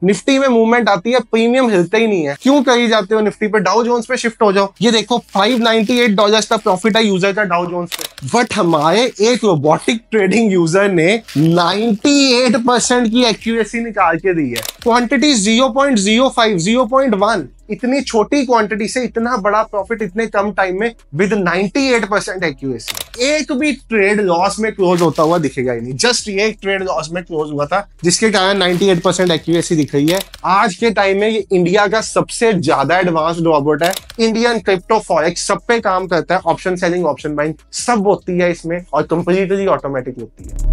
Nifty में movement आती है, प्रीमियम हिलते ही नहीं है। क्यों करी जाते हो निफ्टी पे? डाउ जोन्स पे शिफ्ट हो जाओ। ये देखो $598 का प्रॉफिट है यूजर का डाउ जोन्स पे, बट हमारे एक रोबोटिक ट्रेडिंग यूजर ने 98% की एक्यूरेसी निकाल के दी है। क्वांटिटी 0.05, 0.1, इतनी छोटी क्वांटिटी से इतना बड़ा प्रॉफिट इतने कम टाइम में विद 98% एक्यूरेसी। एक भी ट्रेड लॉस में क्लोज होता हुआ दिखेगा ही नहीं। जस्ट ये एक ट्रेड लॉस में क्लोज हुआ था जिसके कारण 98% एक्यूरेसी दिख रही है। आज के टाइम में ये इंडिया का सबसे ज्यादा एडवांस्ड रोबोट है। इंडियन क्रिप्टो फॉरेक्स सब पे काम करता है, ऑप्शन सेलिंग, ऑप्शन बाइंग सब होती है इसमें और कंप्लीटली ऑटोमेटिक होती है।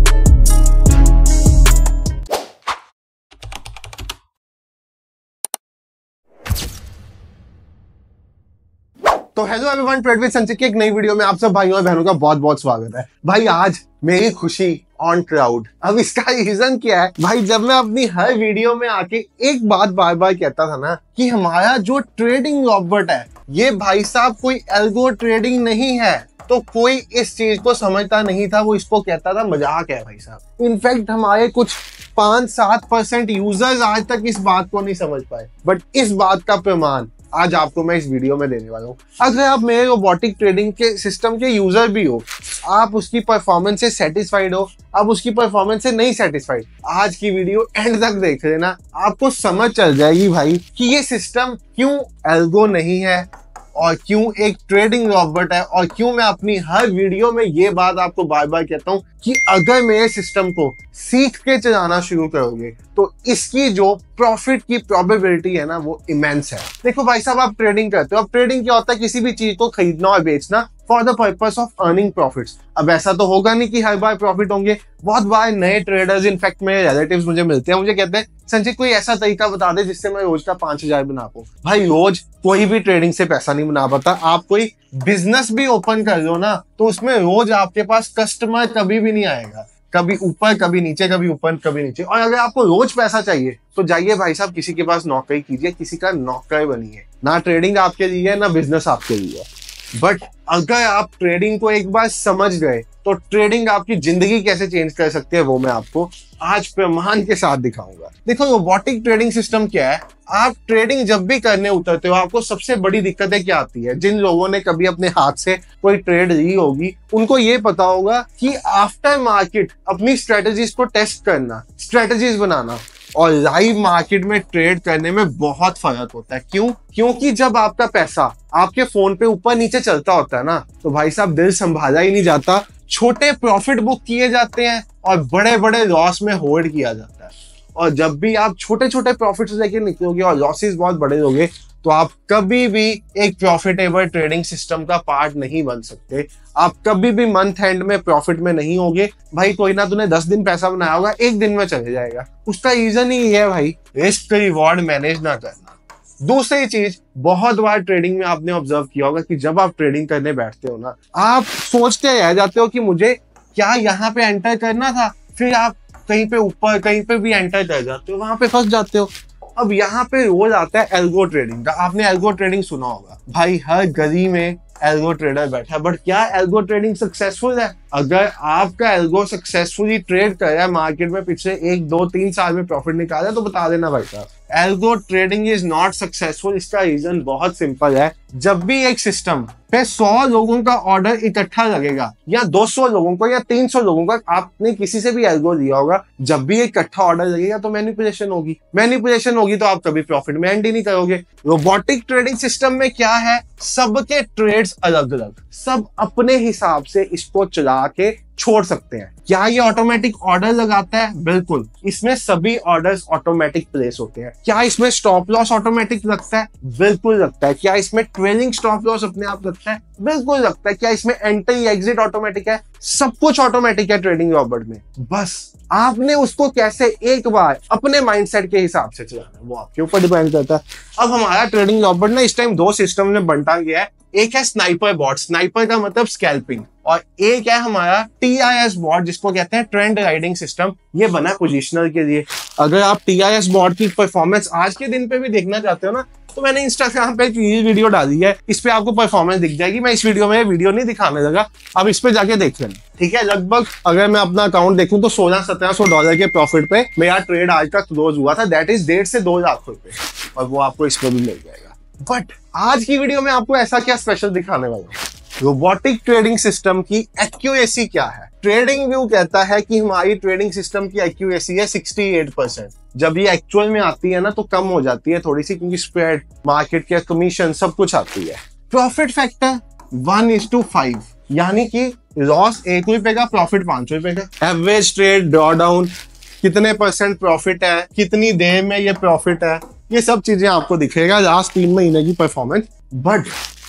तो हेलो एवरीवन, ट्रेड विद संचित की एक नई वीडियो में आप सब भाइयों और बहनों का बहुत बहुत स्वागत है। भाई आज मेरी खुशी ऑन क्लाउड। अब इसका रीजन क्या है भाई? जब मैं अपनी हर वीडियो में आके एक बात बार बार कहता था ना कि हमारा जो ट्रेडिंग रोबोट है ये भाई साहब कोई एल्गो ट्रेडिंग नहीं है, तो कोई इस चीज को समझता नहीं था। वो इसको कहता था मजाक है भाई साहब। इनफैक्ट हमारे कुछ 5-7% यूजर्स आज तक इस बात को नहीं समझ पाए, बट इस बात का प्रमाण आज आपको मैं इस वीडियो में देने वाला हूं। अगर आप मेरे रोबोटिक ट्रेडिंग के सिस्टम के यूजर भी हो, आप उसकी परफॉर्मेंस से सेटिस्फाइड हो, आप उसकी परफॉर्मेंस से नहीं सेटिस्फाइड, आज की वीडियो एंड तक देख लेना, आपको समझ चल जाएगी भाई कि ये सिस्टम क्यों एल्गो नहीं है और क्यों एक ट्रेडिंग रोबोट है, और क्यों मैं अपनी हर वीडियो में ये बात आपको बार बार कहता हूं कि अगर मेरे सिस्टम को सीख के चलाना शुरू करोगे तो इसकी जो प्रॉफिट की प्रोबेबिलिटी है ना वो इमेंस है। देखो भाई साहब, आप ट्रेडिंग करते हो। अब ट्रेडिंग क्या होता है? किसी भी चीज को खरीदना और बेचना for the purpose of earning profits. अब ऐसा तो होगा नहीं कि हर बार प्रॉफिट होंगे। बहुत बार नए ट्रेडर्स, इनफैक्ट मेरे रिलेटिव्स मुझे मिलते हैं, मुझे कहते हैं संजय कोई ऐसा तरीका बता दे जिससे मैं रोज का 5000 बना पाऊं। भाई रोज कोई भी ट्रेडिंग से पैसा नहीं बना पाता। आप कोई बिजनेस भी ओपन कर लो ना तो उसमें रोज आपके पास कस्टमर कभी भी नहीं आएगा, कभी ऊपर कभी नीचे, कभी ऊपर कभी नीचे। और अगर आपको रोज पैसा चाहिए तो जाइए भाई साहब किसी के पास नौकरी कीजिए, किसी का नौकर बनिए। ना ट्रेडिंग आपके लिए है ना बिजनेस आपके लिए। बट अगर आप ट्रेडिंग को एक बार समझ गए तो ट्रेडिंग आपकी जिंदगी कैसे चेंज कर सकती है वो मैं आपको आज प्रमाण के साथ दिखाऊंगा। देखो रोबोटिक ट्रेडिंग सिस्टम क्या है? आप ट्रेडिंग जब भी करने उतरते हो आपको सबसे बड़ी दिक्कतें क्या आती है? जिन लोगों ने कभी अपने हाथ से कोई ट्रेड ली होगी उनको ये पता होगा कि आफ्टर मार्केट अपनी स्ट्रेटजीज को टेस्ट करना, स्ट्रेटजीज बनाना और लाइव मार्केट में ट्रेड करने में बहुत फर्क होता है। क्यों? क्योंकि जब आपका पैसा आपके फोन पे ऊपर नीचे चलता होता है ना तो भाई साहब दिल संभाला ही नहीं जाता। छोटे प्रॉफिट बुक किए जाते हैं और बड़े बड़े लॉस में होल्ड किया जाता है। और जब भी आप छोटे छोटे प्रॉफिट्स लेके निकलोगे और लॉसेस बहुत बड़े होंगे तो आप कभी भी एक प्रॉफिटेबल ट्रेडिंग सिस्टम का पार्ट नहीं बन सकते। आप कभी भी मंथ एंड में प्रॉफिट में नहीं होगे। भाई कोई ना तूने 10 दिन पैसा बनाया होगा, एक दिन में चले जाएगा। उसका रीजन ही है भाई रिस्क रिवॉर्ड मैनेज ना करना। दूसरी चीज, बहुत बार ट्रेडिंग में आपने ऑब्जर्व किया होगा कि जब आप ट्रेडिंग करने बैठते हो ना आप सोचते रह जाते हो कि मुझे क्या यहाँ पे एंटर करना था, फिर आप कहीं पे ऊपर कहीं पे भी एंटर कर जाते हो, वहां पे फंस जाते हो। अब यहाँ पे रोज आता है एल्गो ट्रेडिंग का। आपने एल्गो ट्रेडिंग सुना होगा। भाई हर गली में एल्गो ट्रेडर बैठा है, बट क्या एल्गो ट्रेडिंग सक्सेसफुल है? अगर आपका एल्गो सक्सेसफुली ट्रेड कर रहा है मार्केट में, पिछले 1-2-3 साल में प्रॉफिट निकाला तो बता देना भाई साहब algo trading is not successful. इसका रीजन बहुत सिंपल है। जब भी एक सिस्टम पे 100 लोगों का ऑर्डर इकट्ठा लगेगा या 200 लोगों को या 300 लोगों का, आपने किसी से भी एल्गो दिया होगा, जब भी इकट्ठा ऑर्डर लगेगा तो मैनिपुलेशन होगी। मैनिपुलेशन होगी तो आप कभी प्रॉफिट में एंड ही नहीं करोगे। रोबोटिक ट्रेडिंग सिस्टम में क्या है? सबके ट्रेड्स अलग अलग, सब अपने हिसाब से इसको चला के छोड़ सकते हैं। क्या ये ऑटोमेटिक ऑर्डर लगाता है? बिल्कुल। इसमें सभी ऑर्डर्स ऑटोमेटिक प्लेस होते हैं। क्या इसमें स्टॉप लॉस ऑटोमेटिक लगता है? बिल्कुल लगता है। क्या इसमें ट्रेलिंग स्टॉप लॉस अपने आप लगता है? बिल्कुल लगता है। क्या इसमें एंट्री एग्जिट ऑटोमेटिक है? सब कुछ ऑटोमेटिक है ट्रेडिंग रोबोट में। बस आपने उसको कैसे एक बार अपने माइंडसेट के हिसाब से चलाना है वो आपके ऊपर डिपेंड करता है। अब हमारा ट्रेडिंग रोबोट ना इस टाइम 2 सिस्टम में बंटा गया है। एक है स्नाइपर बॉट, स्नाइपर का मतलब स्कैल्पिंग, और एक है हमारा TIS बॉट जिसको कहते हैं ट्रेंड राइडिंग सिस्टम। ये बना है पोजिशनल के लिए। अगर आप TIS बॉट की परफॉर्मेंस आज के दिन पे भी देखना चाहते हो ना तो मैंने इंस्टाग्राम पे एक वीडियो डाली है, इस पे आपको परफॉर्मेंस दिख जाएगी। मैं इस वीडियो में वीडियो नहीं दिखाने लगा, अब इस पे जाके देख लेना, ठीक है। लगभग अगर मैं अपना अकाउंट देखूं तो $1600-1700 के प्रॉफिट पे मेरा ट्रेड आज तक क्लोज हुआ था। दैट इज 1.5 से 2 लाख रुपए, और वो आपको इस पे भी मिल जाएगा। बट आज की वीडियो में आपको ऐसा क्या स्पेशल दिखाने वाला हूं, रोबोटिक ट्रेडिंग सिस्टम की एक्यूरेसी क्या है। ट्रेडिंग व्यू कहता है कि हमारी ट्रेडिंग सिस्टम की एक्यूरेसी है 68%। जब ये एक्चुअल में आती है ना तो कम हो जाती है थोड़ी सी, क्योंकि स्प्रेड, मार्केट के कमीशन सब कुछ आती है। प्रॉफिट फैक्टर 1:5, यानी कि लॉस ₹1 का, प्रॉफिट ₹5 का। एवरेज ट्रेड ड्रॉडाउन, कितने % प्रॉफिट है, कितनी देर में ये प्रॉफिट है, ये सब चीजें आपको दिखेगा लास्ट 3 महीने की परफॉर्मेंस। बट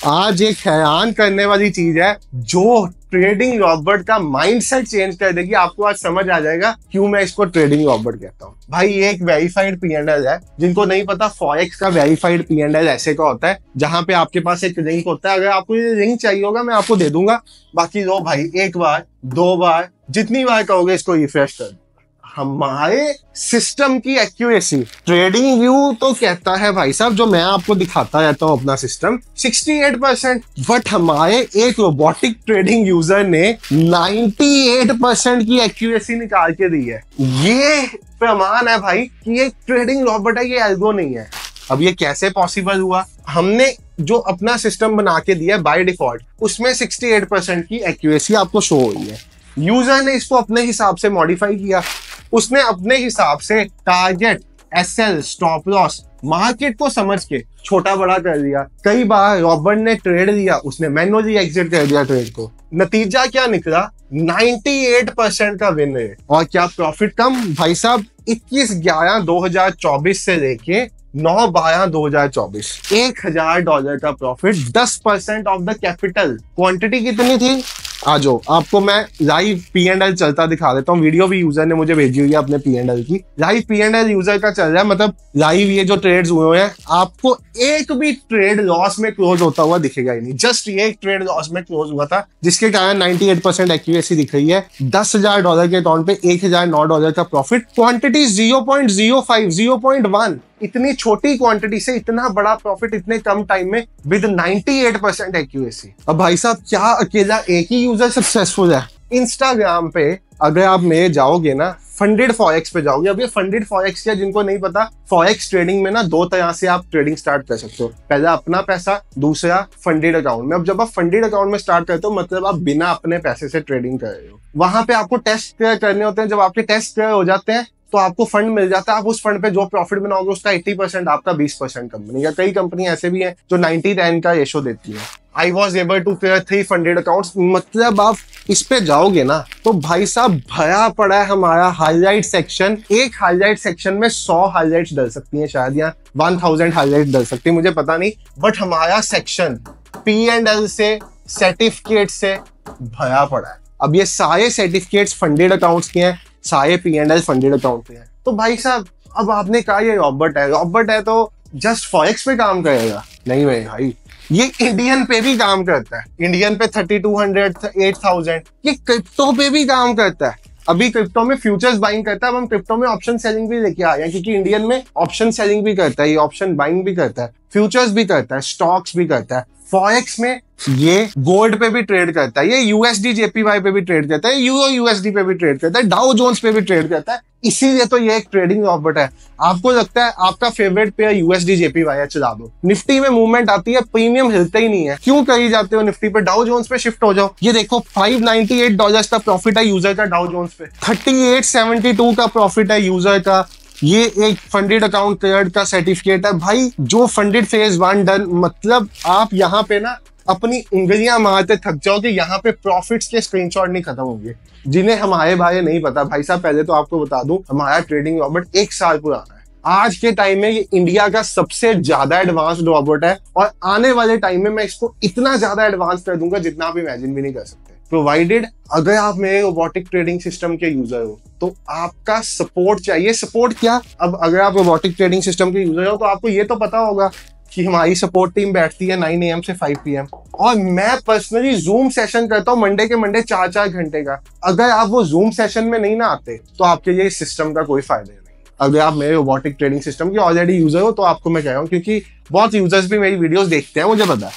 आज एक हैरान करने वाली चीज है जो ट्रेडिंग रॉबर्ट का माइंडसेट चेंज कर देगी। आपको आज समझ आ जाएगा क्यों मैं इसको ट्रेडिंग रॉबर्ट कहता हूँ। भाई ये एक वेरीफाइड P&L है। जिनको नहीं पता, फॉरेक्स का वेरीफाइड P&L ऐसे का होता है जहां पे आपके पास एक लिंक होता है। अगर आपको ये लिंक चाहिए होगा मैं आपको दे दूंगा, बाकी लो भाई 1 बार 2 बार जितनी बार कहोगे इसको रिफ्रेश कर। हमारे सिस्टम की एक्यूरेसी, ट्रेडिंग व्यू तो कहता है भाई साहब, जो मैं आपको दिखाता रहता हूं अपना सिस्टम, 68%। बट हमारे एक रोबोटिक ट्रेडिंग यूजर ने 98% की एक्यूरेसी निकाल के दी है। ये प्रमाण है भाई कि ये ट्रेडिंग रोबोट है, ये एल्गो नहीं है। अब ये कैसे पॉसिबल हुआ? हमने जो अपना सिस्टम बना के दिया बाय डिफॉल्ट, उसमें 68% की एक्यूरेसी आपको शो हो रही है। यूजर ने इसको अपने हिसाब से मॉडिफाई किया, उसने अपने हिसाब से target, SL, stop loss, market को समझ के छोटा बड़ा कर दिया। कई बार रॉबर्ट ने ट्रेड लिया, उसने मैनुअली एग्जिट कर दिया ट्रेड को। नतीजा क्या निकला? 98% का विन रेट। और क्या प्रॉफिट कम? भाई साहब 21/11/2024 से लेके 9/12/2024 $1000 का profit, 10% of the capital. Quantity कितनी थी? आज आपको मैं लाइव P&L चलता दिखा देता हूँ। वीडियो भी यूजर ने मुझे भेजी हुई है अपने P&L की। लाइव P&L यूजर का चल रहा है, मतलब लाइव ये जो ट्रेड्स हुए हैं, आपको एक भी ट्रेड लॉस में क्लोज होता हुआ दिखेगा ही नहीं। जस्ट ये एक ट्रेड लॉस में क्लोज हुआ था, जिसके कारण 98% एक्यूरेसी दिख रही है। $10,000 के अकाउंट पे $1009 का प्रॉफिट। क्वांटिटी 0.05, 0.1। इतनी छोटी क्वांटिटी से इतना बड़ा प्रॉफिट इतने कम टाइम में विद 98% एक्यूरेसी। अब भाई साहब क्या अकेला एक ही यूजर सक्सेसफुल है? इंस्टाग्राम पे अगर आप मेरे जाओगे ना, फंडेड फॉरेक्स पे जाओगे। अब ये फंडेड फॉरेक्स क्या, जिनको नहीं पता, फॉरेक्स ट्रेडिंग में ना 2 तरह से आप ट्रेडिंग स्टार्ट कर सकते हो। पहला अपना पैसा, दूसरा फंडेड अकाउंट में। अब जब आप फंडेड अकाउंट में स्टार्ट करते हो, मतलब आप बिना अपने पैसे से ट्रेडिंग कर रहे हो। वहां पे आपको टेस्ट क्लियर करने होते हैं। जब आपके टेस्ट क्लियर हो जाते हैं तो आपको फंड मिल जाता है। आप उस फंड पे जो प्रॉफिट बनाओगे उसका 80% आपका, 20% कंपनी का। कई कंपनी ऐसे भी हैं जो 90-10 का रेशो देती है। I was able to clear 3 funded accounts. मतलब आप इस पे जाओगे ना तो भाई साहब भरा पड़ा है हमारा हाईलाइट सेक्शन। एक हाईलाइट सेक्शन में 100 हाईलाइट्स डल सकती हैं शायद, या 1000 हाईलाइट डल सकती है, मुझे पता नहीं। बट हमारा सेक्शन P&L से, सर्टिफिकेट से भरा पड़ा है। अब ये सारे सर्टिफिकेट्स फंडेड अकाउंट्स के हैं, सारे P&L फंडेड अकाउंट पे हैं। तो भाई साहब अब आपने कहा ये रॉबर्ट है, रॉबर्ट है तो जस्ट फॉरेक्स पे काम करेगा? नहीं भाई, ये इंडियन पे भी काम करता है। इंडियन पे 3200, 8000, ये क्रिप्टो पे भी काम करता है। अभी क्रिप्टो में फ्यूचर्स बाइंग करता है। अब हम क्रिप्टो में ऑप्शन सेलिंग भी लेके आ रहे हैं, क्योंकि इंडियन में ऑप्शन सेलिंग भी करता है, ये ऑप्शन बाइंग भी करता है, फ्यूचर्स भी करता है, स्टॉक्स भी करता है। फॉरेक्स में ये गोल्ड पे भी ट्रेड करता है, ये USD JPY पे भी ट्रेड करता है, यूरो USD पे भी ट्रेड करता है, डाउ जोन्स पे भी ट्रेड करता है। इसीलिए तो ये एक ट्रेडिंग रॉबोट है। आपको लगता है आपका फेवरेट पेयर USD JPY है, चला दो, निफ्टी में मूवमेंट आती है, प्रीमियम हिलते ही नहीं है। क्यों करी जाते हो निफ्टी पे? डाउ जोन्स पे शिफ्ट हो जाओ। ये देखो $598 का प्रॉफिट है यूजर का डाउ जोन्स पे, 3872 का प्रॉफिट है यूजर का। ये एक फंडेड अकाउंट क्लियर्ड का सर्टिफिकेट है भाई, जो फंडेड फेज 1 डन। मतलब आप यहाँ पे ना अपनी उंगलियां मारते थक जाओ कि यहाँ पे प्रॉफिट्स के स्क्रीनशॉट नहीं खत्म होंगे। जिन्हें हमारे बारे नहीं पता, भाई साहब पहले तो आपको बता दूं, हमारा ट्रेडिंग रॉबोट 1 साल पुराना है। आज के टाइम में ये इंडिया का सबसे ज्यादा एडवांस्ड रॉबोट है, और आने वाले टाइम में मैं इसको इतना ज्यादा एडवांस कर दूंगा जितना आप इमेजिन भी नहीं कर सकते। प्रोवाइडेड अगर आप मेरे रोबोटिक ट्रेडिंग सिस्टम के यूजर हो तो आपका सपोर्ट चाहिए। सपोर्ट क्या, अब अगर आप रोबोटिक ट्रेडिंग सिस्टम के यूजर हो तो आपको ये तो पता होगा कि हमारी सपोर्ट टीम बैठती है 9 AM से 5 PM, और मैं पर्सनली जूम सेशन करता हूँ मंडे के मंडे 4-4 घंटे का। अगर आप वो जूम सेशन में नहीं ना आते तो आपके लिए इस सिस्टम का कोई फायदा नहीं। अगर आप मेरे रोबोटिक ट्रेडिंग सिस्टम के ऑलरेडी यूजर हो तो आपको मैं कह रहा हूँ, क्योंकि बहुत यूजर्स भी मेरी वीडियोस देखते हैं, मुझे पता है।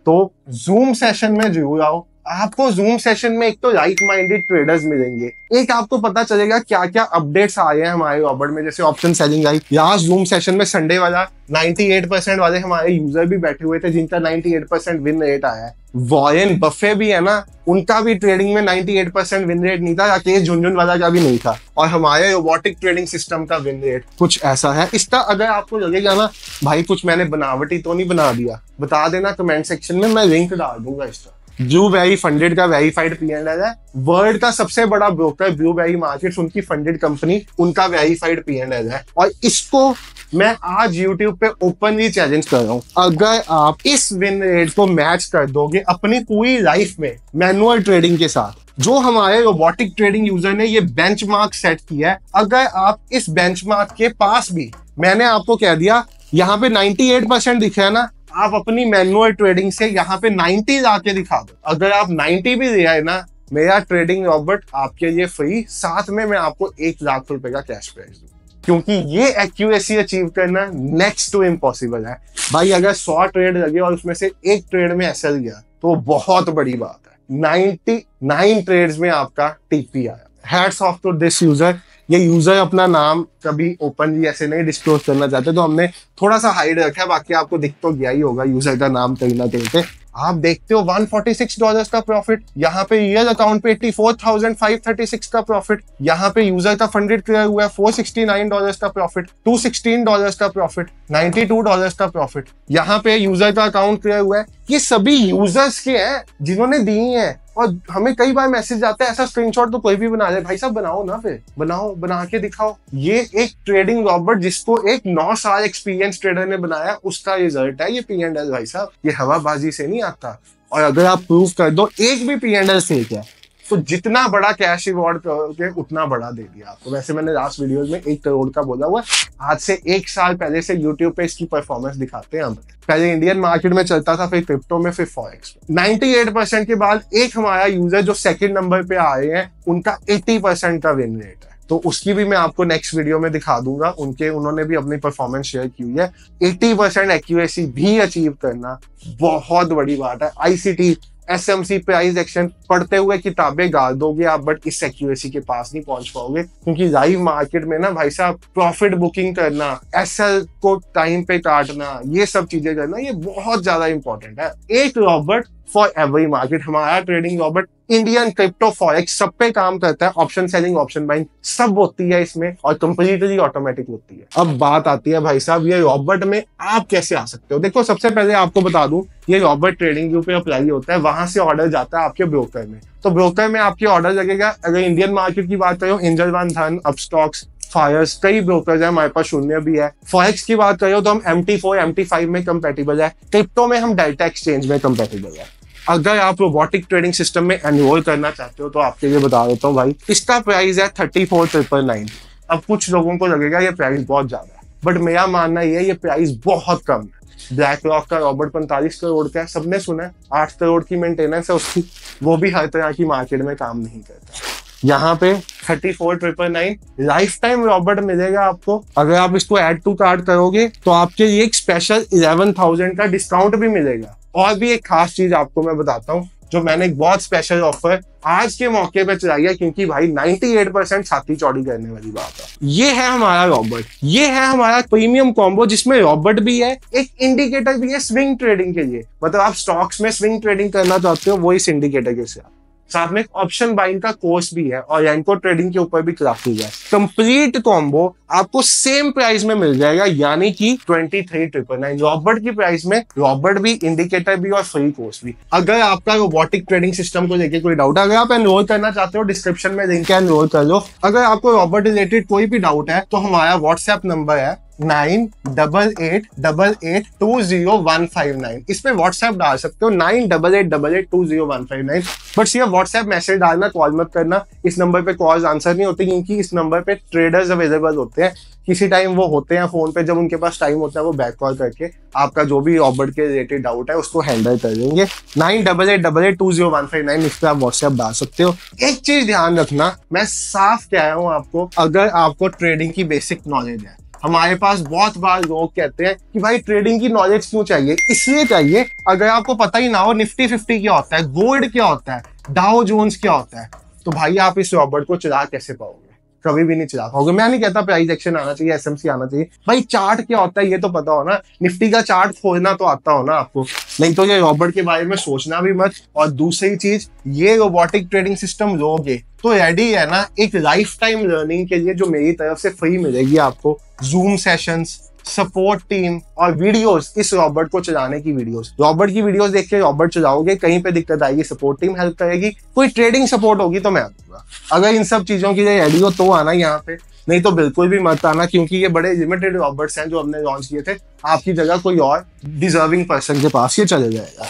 तो जूम सेशन में जरूर आओ। आपको जूम सेशन में एक तो लाइक माइंडेड ट्रेडर्स मिलेंगे, एक आपको पता चलेगा क्या क्या अपडेट्स आ रहे हैं हमारे रॉबर्ट में, जैसे ऑप्शन सेलिंग आई। लास्ट जूम सेशन में संडे वाला 98% वाले हमारे यूजर भी बैठे हुए थे जिनका 98% विन रेट आया है। वॉरेन बफे भी है ना, उनका भी ट्रेडिंग में 98% विन रेट नहीं था, राकेश झुनझुनवाला का भी नहीं था। और हमारे रोबोटिक ट्रेडिंग सिस्टम का विन रेट कुछ ऐसा है। इसका अगर आपको लगेगा ना भाई कुछ मैंने बनावटी तो नहीं बना दिया, बता देना कमेंट सेक्शन में, मैं लिंक डाल दूंगा इसका। ब्लूबेरी फंडेड का वेरीफाइड P&L है। वर्ल्ड का सबसे बड़ा ब्रोकर ब्लूबेरी मार्केट्स, उनकी फंडेड कंपनी, उनका वेरीफाइड P&L है। और इसको मैं आज YouTube पे ओपनली चैलेंज कर रहा हूं, अगर आप इस विन रेट को मैच कर दोगे अपनी पूरी लाइफ में मैनुअल ट्रेडिंग के साथ, जो हमारे रोबोटिक ट्रेडिंग यूजर ने ये बेंचमार्क सेट किया है, अगर आप इस बेंचमार्क के पास भी, मैंने आपको कह दिया यहाँ पे 98% दिख रहा है ना, आप अपनी मैनुअल ट्रेडिंग से यहाँ पे 90 लाके दिखा दो। अगर आप 90 भी ले आए ना, मेरा ट्रेडिंग रॉबर्ट आपके लिए फ्री, साथ में मैं आपको 1 लाख रुपए का कैश प्राइज दूं, क्योंकि ये एक्यूरेसी अचीव करना नेक्स्ट टू इम्पॉसिबल है भाई। अगर 100 ट्रेड लगे और उसमें से एक ट्रेड में एसएल गया तो बहुत बड़ी बात है। 99 ट्रेड्स में आपका टीपी आया। Hats off to this user. ये यूजर अपना नाम कभी ओपनली ऐसे नहीं डिस्क्लोज करना चाहते, तो हमने थोड़ा सा हाइड रखा है, बाकी आपको दिख तो गया ही होगा यूजर का नाम कहीं ना कहीं पे। आप देखते हो $146 का प्रॉफिट, यहाँ पे रियल अकाउंट पे 84,536 का प्रॉफिट, यहाँ पे यूजर का फंडेड क्लियर हुआ है $469 का प्रॉफिट, $216 का प्रॉफिट, $92 का प्रॉफिट, यहाँ पे यूजर का अकाउंट क्लियर हुआ है। ये सभी यूजर्स के हैं जिन्होंने दी हैं। और हमें कई बार मैसेज आता है ऐसा स्क्रीनशॉट तो कोई भी बना ले। भाई साहब बनाओ ना, फिर बनाओ, बना के दिखाओ। ये एक ट्रेडिंग रॉबर्ट जिसको एक 9 साल एक्सपीरियंस ट्रेडर ने बनाया, उसका रिजल्ट है ये P&L भाई साहब। ये हवाबाजी से नहीं आता। और अगर आप प्रूव कर दो एक भी P&L फेक है, तो जितना बड़ा कैश रिवॉर्ड करोगे उतना बड़ा दे दिया आपको। वैसे मैंने लास्ट वीडियोस में 1 करोड़ का बोला हुआ। आज से 1 साल पहले से यूट्यूब पे इसकी परफॉर्मेंस दिखाते हैं हम। पहले इंडियन मार्केट में चलता था, फिर क्रिप्टो में, फिर फॉरेक्स में। 98% के बाद एक हमारा यूजर जो सेकंड नंबर पे आ रहे हैं, उनका 80% का विन रेट है। तो उसकी भी मैं आपको नेक्स्ट वीडियो में दिखा दूंगा। उन्होंने भी अपनी परफॉर्मेंस शेयर की हुई है। 80% एक्यूरेसी भी अचीव करना बहुत बड़ी बात है। ICT SMC प्राइस एक्शन पढ़ते हुए किताबें गाल दोगे आप, बट इस एक्यूरेसी के पास नहीं पहुंच पाओगे, क्योंकि लाइव मार्केट में ना भाई साहब प्रॉफिट बुकिंग करना, एसएल को टाइम पे काटना, ये सब चीजें करना, ये बहुत ज्यादा इंपॉर्टेंट है। एक रॉबर्ट फॉर एवरी मार्केट। हमारा trading Robert Indian crypto forex सब पे काम करता है। ऑप्शन सेलिंग, ऑप्शन बाइंग सब होती है इसमें, और कंप्लीटली ऑटोमेटिक होती है। अब बात आती है भाई साहब ये रॉबर्ट में आप कैसे आ सकते हो। देखो सबसे पहले आपको बता दूं, ये रॉबर्ट ट्रेडिंग व्यू पे अप्लाई होता है, वहां से ऑर्डर जाता है आपके ब्रोकर में। तो ब्रोकर में आपके ऑर्डर लगेगा। अगर इंडियन मार्केट की बात करो, एंजल वन, धन, अपस्टॉक्स, फायर्स, कई ब्रोकर्स है, हमारे पास शून्य भी है। फॉरेक्स की बात करो तो हम MT4, MT5 में कंपेटिबल है। क्रिप्टो में हम डेल्टा एक्सचेंज में कंपेटिबल है। अगर आप रोबोटिक ट्रेडिंग सिस्टम में एनरोल करना चाहते हो तो आपके लिए बता देता हूँ भाई, इसका प्राइस है 34,999। अब कुछ लोगों को लगेगा ये प्राइस बहुत ज्यादा है, बट मेरा मानना ये है ये प्राइस बहुत कम है। ब्लैक रॉक का रॉबर्ट 45 करोड़ का है, सबने सुना है। 8 करोड़ की मेंटेनेंस है उसकी, वो भी हर तरह की मार्केट में काम नहीं करता। यहाँ पे 34,999 लाइफ टाइम रॉबर्ट मिलेगा आपको। अगर आप इसको ऐड टू कार्ट करोगे तो आपके लिए एक स्पेशल 11,000 का डिस्काउंट भी मिलेगा। और भी एक खास चीज आपको मैं बताता हूँ, जो मैंने एक बहुत स्पेशल ऑफर आज के मौके पे चलाई है, क्योंकि भाई 98% छाती चौड़ी करने वाली बात है। ये है हमारा रॉबर्ट, ये है हमारा प्रीमियम कॉम्बो, जिसमें रॉबर्ट भी है, एक इंडिकेटर भी है स्विंग ट्रेडिंग के लिए। मतलब आप स्टॉक्स में स्विंग ट्रेडिंग करना चाहते हो, वो इस इंडिकेटर के साथ। साथ में ऑप्शन बाइंग का कोर्स भी है, और रैंको ट्रेडिंग के ऊपर भी क्लासेस है। कंप्लीट कॉम्बो आपको सेम प्राइस में मिल जाएगा, यानी कि 23,999 रॉबर्ट की प्राइस में। रॉबर्ट भी, इंडिकेटर भी और फ्री कोर्स भी। अगर आपका रोबोटिक ट्रेडिंग सिस्टम को लेके कोई डाउट है, अगर आप एनरोल करना चाहते हो, डिस्क्रिप्शन में लिंक है, एनरोल कर लो। अगर आपको रॉबर्ट रिलेटेड कोई भी डाउट है तो हमारा व्हाट्सएप नंबर है 9888882019 इस पे व्हाट्सएप डाल सकते हो 98882019 बट सिर्फ व्हाट्सएप मैसेज डालना, कॉल मत करना। इस नंबर पे कॉल्स आंसर नहीं होती क्योंकि इस नंबर पे ट्रेडर्स अवेलेबल होते हैं। किसी टाइम वो होते हैं फोन पे, जब उनके पास टाइम होता है वो बैक कॉल करके आपका जो भी रॉबर्ट के रिलेटेड डाउट है उसको हैंडल कर देंगे। 98882019 इस पे आप व्हाट्सएप डाल सकते हो। एक चीज ध्यान रखना, मैं साफ कह रहा हूँ आपको, अगर आपको ट्रेडिंग की बेसिक नॉलेज है, हमारे पास बहुत बार लोग कहते हैं कि भाई ट्रेडिंग की नॉलेज क्यों चाहिए, इसलिए चाहिए अगर आपको पता ही ना हो निफ्टी 50 क्या होता है, गोल्ड क्या होता है, डाउ जोन्स क्या होता है, तो भाई आप इस रॉबर्ट को चला कैसे पाओगे, कभी भी नहीं चला पाओगे। मैं नहीं कहता प्राइस एक्शन आना चाहिए, एसएमसी आना चाहिए, भाई चार्ट क्या होता है ये तो पता हो ना, निफ्टी का चार्ट खोजना तो आता हो ना आपको, नहीं तो ये रॉबर्ट के बारे में सोचना भी मत। और दूसरी चीज, ये रोबोटिक ट्रेडिंग सिस्टम लोगे तो रेडी है ना एक लाइफ टाइम लर्निंग के लिए जो मेरी तरफ से फ्री मिलेगी आपको, जूम सेशंस, सपोर्ट टीम और वीडियोस, इस रॉबर्ट को चलाने की वीडियोस, रॉबर्ट की वीडियोस देख के रॉबर्ट चलाओगे, कहीं पे दिक्कत आएगी सपोर्ट टीम हेल्प करेगी, कोई ट्रेडिंग सपोर्ट होगी तो मैं आऊंगा। अगर इन सब चीजों के लिए रेडी हो तो आना यहाँ पे, नहीं तो बिल्कुल भी मत आना क्योंकि ये बड़े लिमिटेड रॉबर्ट्स हैं जो हमने लॉन्च किए थे। आपकी जगह कोई और डिजर्विंग पर्सन के पास ये चले जाएगा।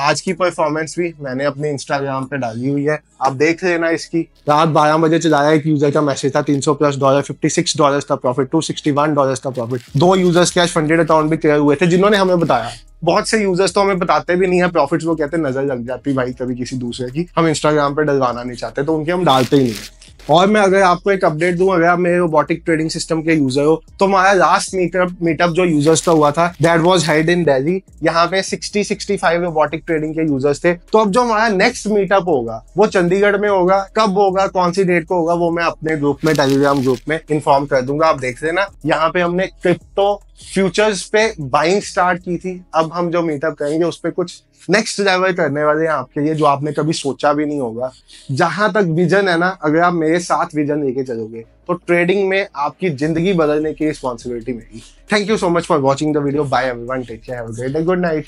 आज की परफॉर्मेंस भी मैंने अपने इंस्टाग्राम पे डाली हुई है, आप देख लेना इसकी। रात 12 बजे चलाया एक यूजर का मैसेज था, $300+ $56 का प्रॉफिट, $261 का profit. 2 users cash funded account भी क्लियर हुए थे जिन्होंने हमें बताया। बहुत से यूजर्स तो हमें बताते भी नहीं है प्रॉफिट्स, वो कहते नजर लग जाती भाई कभी किसी दूसरे की, हम इंस्टाग्राम पे डलवाना नहीं चाहते तो उनके हम डालते ही नहीं है। और मैं अगर आपको एक अपडेट दूं, अगर आप मेरे रोबोटिक ट्रेडिंग सिस्टम के यूजर हो तो हमारा लास्ट मीटअप जो यूजर्स का हुआ था that was held in Delhi. यहाँ पे 60-65 रोबोटिक ट्रेडिंग के यूजर्स थे। तो अब जो हमारा नेक्स्ट मीटअप होगा वो चंडीगढ़ में होगा। कब होगा, कौन सी डेट को होगा, वो मैं अपने ग्रुप में, टेलीग्राम ग्रुप में इन्फॉर्म कर दूंगा, आप देख लेना। यहाँ पे हमने क्रिप्टो फ्यूचर्स पे बाइंग स्टार्ट की थी, अब हम जो मीटअप करेंगे उस पर कुछ नेक्स्ट लेवल करने वाले हैं आपके लिए, जो आपने कभी सोचा भी नहीं होगा। जहां तक विजन है ना, अगर आप मेरे साथ विजन लेके चलोगे तो ट्रेडिंग में आपकी जिंदगी बदलने की रिस्पॉन्सिबिलिटी मेरी। Thank you so much for watching the video. Bye everyone, take care, have a great day, good night.